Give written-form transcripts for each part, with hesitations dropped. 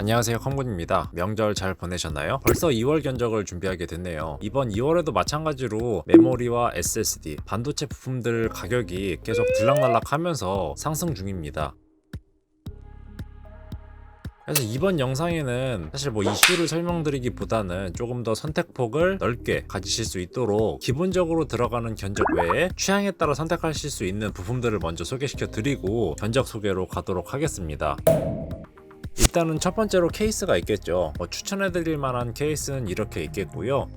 안녕하세요, 컴군입니다. 명절 잘 보내셨나요? 벌써 2월 견적을 준비하게 됐네요. 이번 2월에도 마찬가지로 메모리와 SSD, 반도체 부품들 가격이 계속 들락날락 하면서 상승 중입니다. 그래서 이번 영상에는 사실 이슈를 설명드리기보다는 조금 더 선택폭을 넓게 가지실 수 있도록 기본적으로 들어가는 견적 외에 취향에 따라 선택하실 수 있는 부품들을 먼저 소개시켜 드리고 견적 소개로 가도록 하겠습니다. 일단은 첫 번째로 케이스가 있겠죠. 추천해드릴 만한 케이스는 이렇게 있겠고요.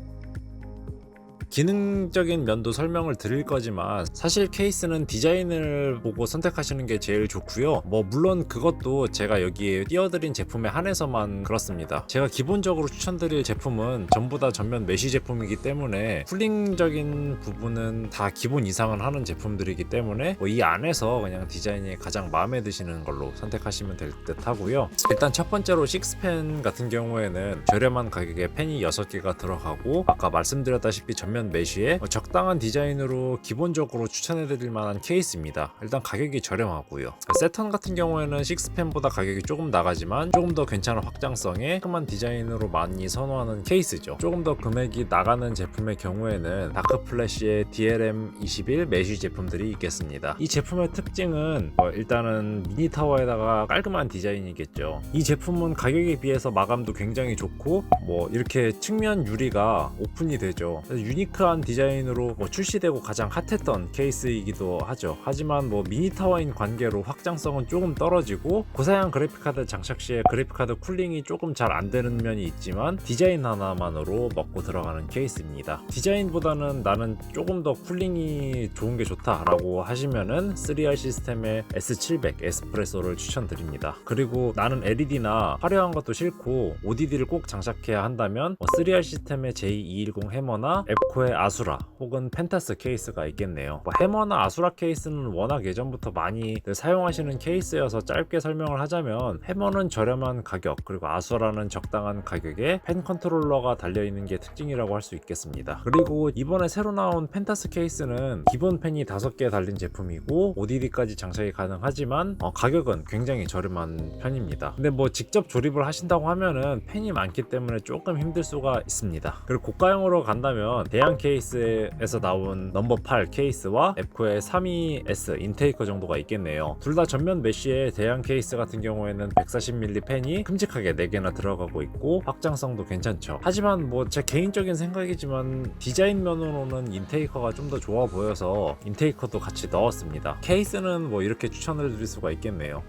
기능적인 면도 설명을 드릴 거지만 사실 케이스는 디자인을 보고 선택하시는 게 제일 좋고요. 물론 그것도 제가 여기에 띄워드린 제품에 한해서만 그렇습니다. 제가 기본적으로 추천드릴 제품은 전부 다 전면 메쉬 제품이기 때문에 쿨링적인 부분은 다 기본 이상은 하는 제품들이기 때문에 이 안에서 그냥 디자인이 가장 마음에 드시는 걸로 선택하시면 될 듯 하고요. 일단 첫 번째로 식스팬 같은 경우에는 저렴한 가격에 팬이 6개가 들어가고 아까 말씀드렸다시피 전면 메쉬에 적당한 디자인으로 기본적으로 추천해드릴 만한 케이스입니다. 일단 가격이 저렴하고요. 세턴 같은 경우에는 식스펜보다 가격이 조금 나가지만 조금 더 괜찮은 확장성에 깔끔한 디자인으로 많이 선호하는 케이스죠. 조금 더 금액이 나가는 제품의 경우에는 다크플래시의 DLM21 메쉬 제품들이 있겠습니다. 이 제품의 특징은 일단은 미니타워에다가 깔끔한 디자인이겠죠. 이 제품은 가격에 비해서 마감도 굉장히 좋고 이렇게 측면 유리가 오픈이 되죠. 유니크한 디자인으로 출시되고 가장 핫했던 케이스이기도 하죠. 하지만 미니타워인 관계로 확장성은 조금 떨어지고 고사양 그래픽카드 장착 시에 그래픽카드 쿨링이 조금 잘 안되는 면이 있지만 디자인 하나만으로 먹고 들어가는 케이스입니다. 디자인보다는 나는 조금 더 쿨링이 좋은 게 좋다 라고 하시면은 3R 시스템의 S700 에스프레소를 추천드립니다. 그리고 나는 LED나 화려한 것도 싫고 ODD를 꼭 장착해야 한다면 3R 시스템의 J210 해머나 앱코의 아수라 혹은 펜타스 케이스가 있겠네요. 해머나 아수라 케이스는 워낙 예전부터 많이 사용하시는 케이스여서 짧게 설명을 하자면 해머는 저렴한 가격 그리고 아수라는 적당한 가격에 펜 컨트롤러가 달려있는 게 특징이라고 할 수 있겠습니다. 그리고 이번에 새로 나온 펜타스 케이스는 기본 펜이 5개 달린 제품이고 ODD까지 장착이 가능하지만 가격은 굉장히 저렴한 편입니다. 근데 직접 조립을 하신다고 하면은 펜이 많기 때문에 조금 힘들 수가 있습니다. 그리고 고가형으로 간다면 대양 케이스에서 나온 넘버 8 케이스와 앱코의 32S 인테이커 정도가 있겠네요. 둘 다 전면 메쉬의 대양 케이스 같은 경우에는 140mm 펜이 큼직하게 4개나 들어가고 있고 확장성도 괜찮죠. 하지만 제 개인적인 생각이지만 디자인 면으로는 인테이커가 좀 더 좋아 보여서 인테이커도 같이 넣었습니다. 케이스는 이렇게 추천을 드릴 수가 있겠네요.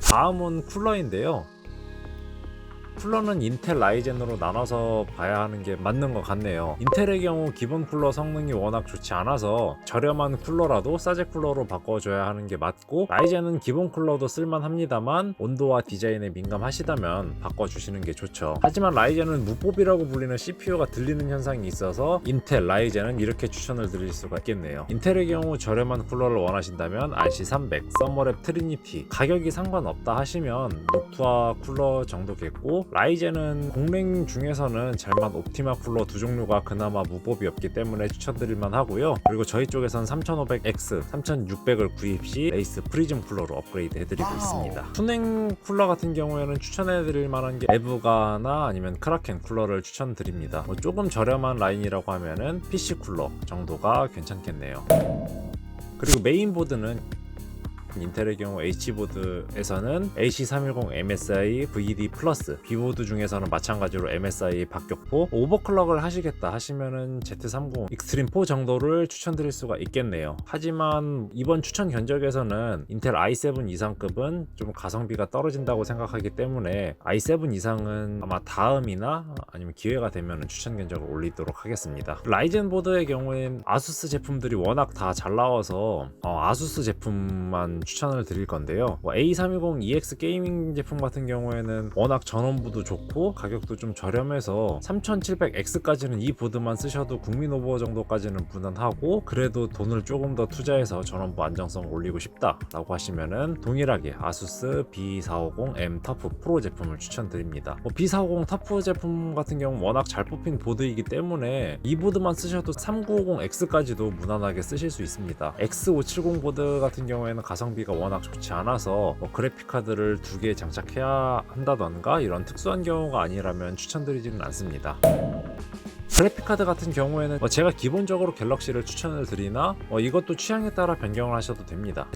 다음은 쿨러인데요. 쿨러는 인텔 라이젠으로 나눠서 봐야 하는 게 맞는 것 같네요. 인텔의 경우 기본 쿨러 성능이 워낙 좋지 않아서 저렴한 쿨러라도 싸제 쿨러로 바꿔줘야 하는 게 맞고 라이젠은 기본 쿨러도 쓸만합니다만 온도와 디자인에 민감하시다면 바꿔주시는 게 좋죠. 하지만 라이젠은 무법이라고 불리는 CPU가 들리는 현상이 있어서 인텔, 라이젠은 이렇게 추천을 드릴 수가 있겠네요. 인텔의 경우 저렴한 쿨러를 원하신다면 RC300, 서머랩 트리니티 가격이 상관없다 하시면 녹투아 쿨러 정도겠고 라이젠은 공랭 중에서는 잘만 옵티마 쿨러 두 종류가 그나마 무법이 없기 때문에 추천드릴만 하고요. 그리고 저희 쪽에선 3500X, 3600을 구입 시 레이스 프리즘 쿨러로 업그레이드 해드리고 있습니다. 투냉 쿨러 같은 경우에는 추천해드릴 만한 게 에브가나 아니면 크라켄 쿨러를 추천드립니다. 조금 저렴한 라인이라고 하면은 PC 쿨러 정도가 괜찮겠네요. 그리고 메인보드는 인텔의 경우 H보드에서는 AC310 MSI VD 플러스, B보드 중에서는 마찬가지로 MSI 박격포, 오버클럭을 하시겠다 하시면은 Z390 익스트림 4 정도를 추천드릴 수가 있겠네요. 하지만 이번 추천 견적에서는 인텔 i7 이상급은 좀 가성비가 떨어진다고 생각하기 때문에 i7 이상은 아마 다음이나 아니면 기회가 되면 추천 견적을 올리도록 하겠습니다. 라이젠 보드의 경우엔 아수스 제품들이 워낙 다 잘 나와서 아수스 제품만 추천을 드릴 건데요. A320EX 게이밍 제품 같은 경우에는 워낙 전원부도 좋고 가격도 좀 저렴해서 3700X까지는 이 보드만 쓰셔도 국민 오버 정도까지는 무난하고 그래도 돈을 조금 더 투자해서 전원부 안정성을 올리고 싶다 라고 하시면은 동일하게 아수스 B450M 터프 프로 제품을 추천드립니다. B450 터프 제품 같은 경우 워낙 잘 뽑힌 보드이기 때문에 이 보드만 쓰셔도 3950X까지도 무난하게 쓰실 수 있습니다. X570 보드 같은 경우에는 가성비 가성비가 워낙 좋지 않아서 뭐 그래픽카드를 2개 장착해야 한다던가 이런 특수한 경우가 아니라면 추천드리지는 않습니다. 그래픽카드 같은 경우에는 제가 기본적으로 갤럭시를 추천을 드리나 이것도 취향에 따라 변경을 하셔도 됩니다.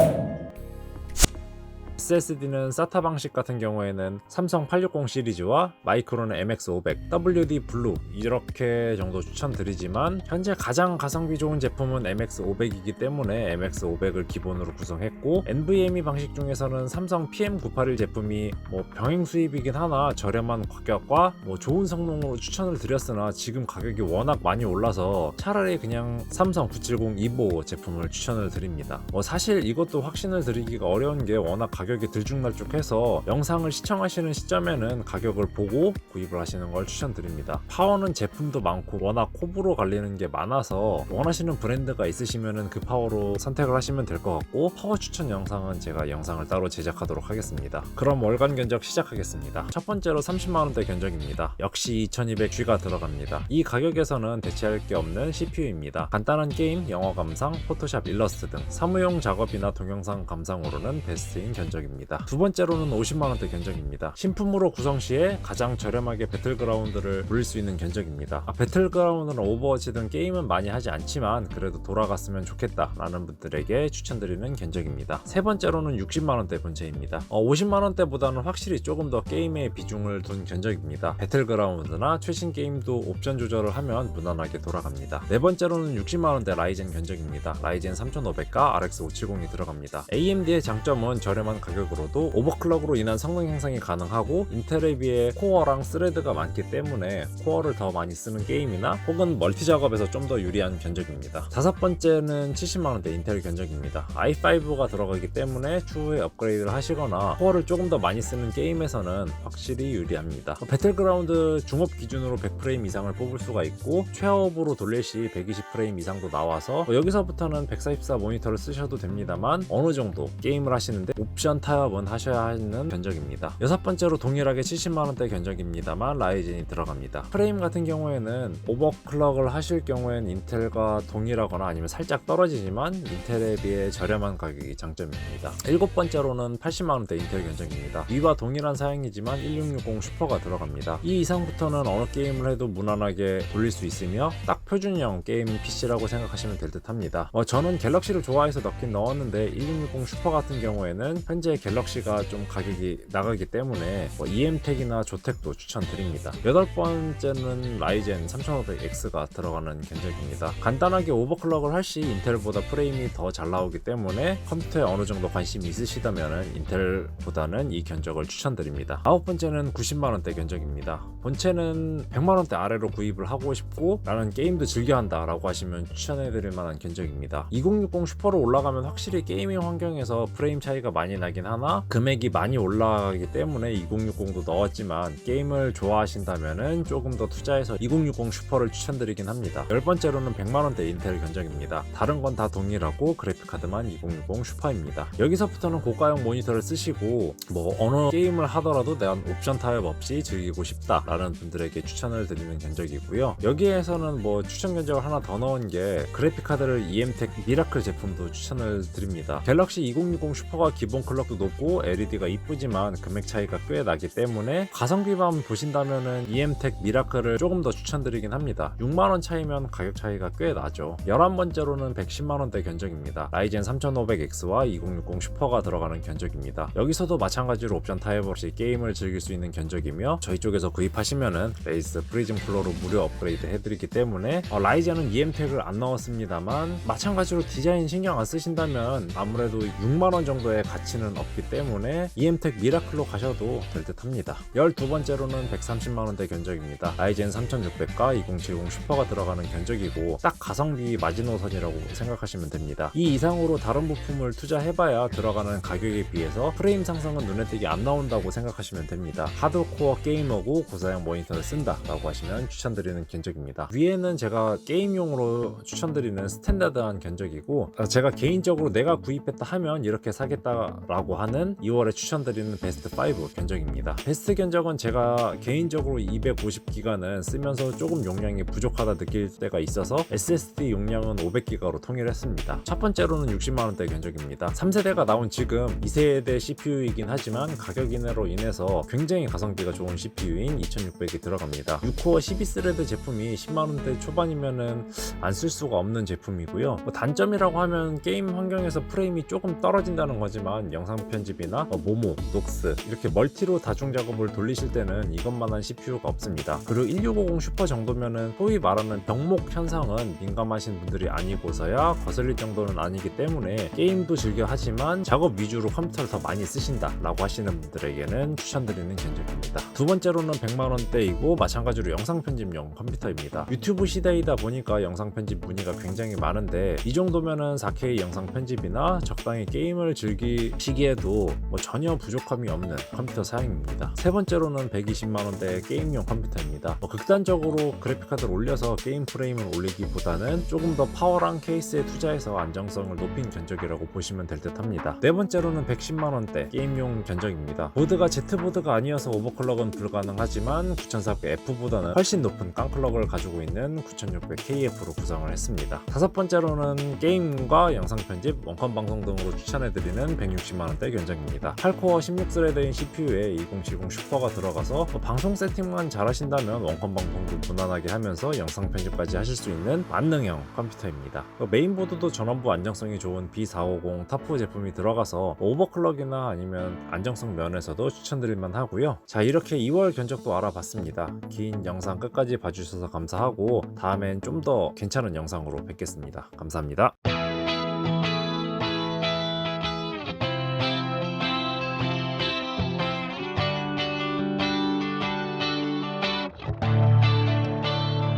SSD는 SATA 방식 같은 경우에는 삼성 860 시리즈와 마이크로는 MX500, WD 블루 이렇게 정도 추천드리지만 현재 가장 가성비 좋은 제품은 MX500이기 때문에 MX500을 기본으로 구성했고, NVMe 방식 중에서는 삼성 PM981 제품이 병행 수입이긴 하나 저렴한 가격과 좋은 성능으로 추천을 드렸으나 지금 가격이 워낙 많이 올라서 차라리 그냥 삼성 970 EVO 제품을 추천을 드립니다. 사실 이것도 확신을 드리기가 어려운 게 워낙 가격이 들쭉날쭉해서 영상을 시청하시는 시점에는 가격을 보고 구입을 하시는 걸 추천드립니다. 파워는 제품도 많고 워낙 호불호 갈리는 게 많아서 원하시는 브랜드가 있으시면 그 파워로 선택을 하시면 될 것 같고, 파워 추천 영상은 제가 영상을 따로 제작하도록 하겠습니다. 그럼 월간 견적 시작하겠습니다. 첫 번째로 30만원대 견적입니다. 역시 2200G가 들어갑니다. 이 가격에서는 대체할 게 없는 CPU입니다. 간단한 게임, 영어 감상, 포토샵, 일러스트 등 사무용 작업이나 동영상 감상으로는 베스트인 견적입니다. 두 번째로는 50만원대 견적입니다. 신품으로 구성 시에 가장 저렴하게 배틀그라운드를 돌릴 수 있는 견적입니다. 배틀그라운드는 오버워치 등 게임은 많이 하지 않지만 그래도 돌아갔으면 좋겠다 라는 분들에게 추천드리는 견적입니다. 세 번째로는 60만원대 본체입니다. 50만원대보다는 확실히 조금 더 게임에 비중을 둔 견적입니다. 배틀그라운드나 최신 게임도 옵션 조절을 하면 무난하게 돌아갑니다. 네 번째로는 60만원대 라이젠 견적입니다. 라이젠 3500과 RX 570이 들어갑니다. AMD의 장점은 저렴한 가격으로도 오버클럭으로 인한 성능 향상이 가능하고, 인텔에 비해 코어랑 스레드가 많기 때문에 코어를 더 많이 쓰는 게임이나 혹은 멀티 작업에서 좀 더 유리한 견적입니다. 다섯 번째는 70만원대 인텔 견적입니다. i5가 들어가기 때문에 추후에 업그레이드를 하시거나 코어를 조금 더 많이 쓰는 게임에서는 확실히 유리합니다. 배틀그라운드 중업 기준으로 100프레임 이상을 뽑을 수가 있고, 최하업으로 돌릴 시 120프레임 이상도 나와서 여기서부터는 144 모니터를 쓰셔도 됩니다만 어느 정도 게임을 하시는데 옵션 타협은 하셔야 하는 견적입니다. 여섯 번째로 동일하게 70만원대 견적입니다만 라이젠이 들어갑니다. 프레임 같은 경우에는 오버클럭을 하실 경우에는 인텔과 동일하거나 아니면 살짝 떨어지지만 인텔에 비해 저렴한 가격이 장점입니다. 일곱 번째로는 80만원대 인텔 견적입니다. 위와 동일한 사양이지만 1660 슈퍼가 들어갑니다. 이 이상부터는 어느 게임을 해도 무난하게 돌릴 수 있으며 딱 표준형 게임 PC라고 생각하시면 될 듯 합니다. 저는 갤럭시를 좋아해서 넣긴 넣었는데 1660 슈퍼 같은 경우에는 현재 갤럭시가 좀 가격이 나가기 때문에 EM택이나 조텍도 추천드립니다. 여덟 번째는 라이젠 3500X가 들어가는 견적입니다. 간단하게 오버클럭을 할 시 인텔보다 프레임이 더 잘 나오기 때문에 컴퓨터에 어느 정도 관심이 있으시다면 인텔보다는 이 견적을 추천드립니다. 아홉 번째는 90만원대 견적입니다. 본체는 100만원대 아래로 구입을 하고 싶고 라는 게임도 즐겨한다 라고 하시면 추천해드릴 만한 견적입니다. 2060 슈퍼로 올라가면 확실히 게이밍 환경에서 프레임 차이가 많이 나긴 하나 금액이 많이 올라가기 때문에 2060도 넣었지만 게임을 좋아하신다면 조금 더 투자해서 2060 슈퍼를 추천드리긴 합니다. 열 번째로는 100만원대 인텔 견적입니다. 다른 건 다 동일하고 그래픽카드만 2060 슈퍼입니다. 여기서부터는 고가형 모니터를 쓰시고 어느 게임을 하더라도 내가 옵션 타협 없이 즐기고 싶다 라는 분들에게 추천을 드리는 견적이고요. 여기에서는 추천 견적을 하나 더 넣은 게 그래픽카드를 EM택 미라클 제품도 추천을 드립니다. 갤럭시 2060 슈퍼가 기본 클럭도 높고 LED가 이쁘지만 금액 차이가 꽤 나기 때문에 가성비만 보신다면은 EM택 미라클을 조금 더 추천드리긴 합니다. 6만원 차이면 가격 차이가 꽤 나죠. 11번째로는 110만원대 견적입니다. 라이젠 3500X와 2060 슈퍼가 들어가는 견적입니다. 여기서도 마찬가지로 옵션 타협 없이 게임을 즐길 수 있는 견적이며 저희 쪽에서 구입하시면은 레이스 프리즘 쿨러로 무료 업그레이드 해드리기 때문에 라이젠은 EM택을 안 넣었습니다만 마찬가지로 디자인 신경 안 쓰신다면 아무래도 6만원 정도의 가치는 없기 때문에 EM택 미라클로 가셔도 될 듯 합니다. 12번째로는 130만원대 견적입니다. 라이젠 3600과 2070 슈퍼가 들어가는 견적이고 딱 가성비 마지노선이라고 생각하시면 됩니다. 이 이상으로 다른 부품을 투자해봐야 들어가는 가격에 비해서 프레임 상승은 눈에 띄게 안 나온다고 생각하시면 됩니다. 하드코어 게이머고 고사양 모니터를 쓴다 라고 하시면 추천드리는 견적입니다. 위에는 제가 게임용으로 추천드리는 스탠다드한 견적이고 제가 개인적으로 내가 구입했다 하면 이렇게 사겠다 라고 하는 2월에 추천드리는 베스트 5 견적입니다. 베스트 견적은 제가 개인적으로 250기가는 쓰면서 조금 용량이 부족하다 느낄 때가 있어서 SSD 용량은 500기가로 통일했습니다. 첫 번째로는 60만원대 견적입니다. 3세대가 나온 지금 2세대 CPU이긴 하지만 가격 인하로 인해서 굉장히 가성비가 좋은 CPU인 2600이 들어갑니다. 6코어 12스레드 제품이 10만원대 초반이면은 안 쓸 수가 없는 제품이고요. 단점이라고 하면 게임 환경에서 프레임이 조금 떨어진다는 거지만 영상 편집이나 모모, 녹스 이렇게 멀티로 다중 작업을 돌리실 때는 이것만한 CPU가 없습니다. 그리고 1650 슈퍼 정도면은 소위 말하는 병목 현상은 민감하신 분들이 아니고서야 거슬릴 정도는 아니기 때문에 게임도 즐겨 하지만 작업 위주로 컴퓨터를 더 많이 쓰신다 라고 하시는 분들에게는 추천드리는 견적입니다. 두 번째로는 100만원대이고 마찬가지로 영상 편집용 컴퓨터입니다. 유튜브 시대이다 보니까 영상 편집 문의가 굉장히 많은데 이 정도면은 4K 영상 편집이나 적당히 게임을 즐기시기에도 전혀 부족함이 없는 컴퓨터 사양입니다. 세 번째로는 120만원대 게임용 컴퓨터입니다. 극단적으로 그래픽카드를 올려서 게임 프레임을 올리기보다는 조금 더 파워랑 케이스에 투자해서 안정성을 높인 견적이라고 보시면 될 듯 합니다. 네 번째로는 110만원대 게임용 견적입니다. 보드가 Z보드가 아니어서 오버클럭은 불가능하지만 9400F보다는 훨씬 높은 깡클럭을 가지고 있는 9600KF로 구성을 했습니다. 다섯 번째로는 게임과 영상 편집, 원컴 방송 등으로 추천해드리는 160만원대 견적입니다. 8코어 16스레드인 CPU에 2070 슈퍼가 들어가서 방송 세팅만 잘하신다면 원컴 방송도 무난하게 하면서 영상 편집까지 하실 수 있는 만능형 컴퓨터입니다. 메인보드도 전원부 안정성이 좋은 B450 타프 제품이 들어가서 오버클럭이나 아니면 안정성 면에서도 추천드릴만 하고요. 자, 이렇게 2월 견적도 알아봤습니다. 긴 영상 끝까지 봐주셔서 감사하고 다음엔 좀 더 괜찮은 영상으로 뵙겠습니다. 감사합니다.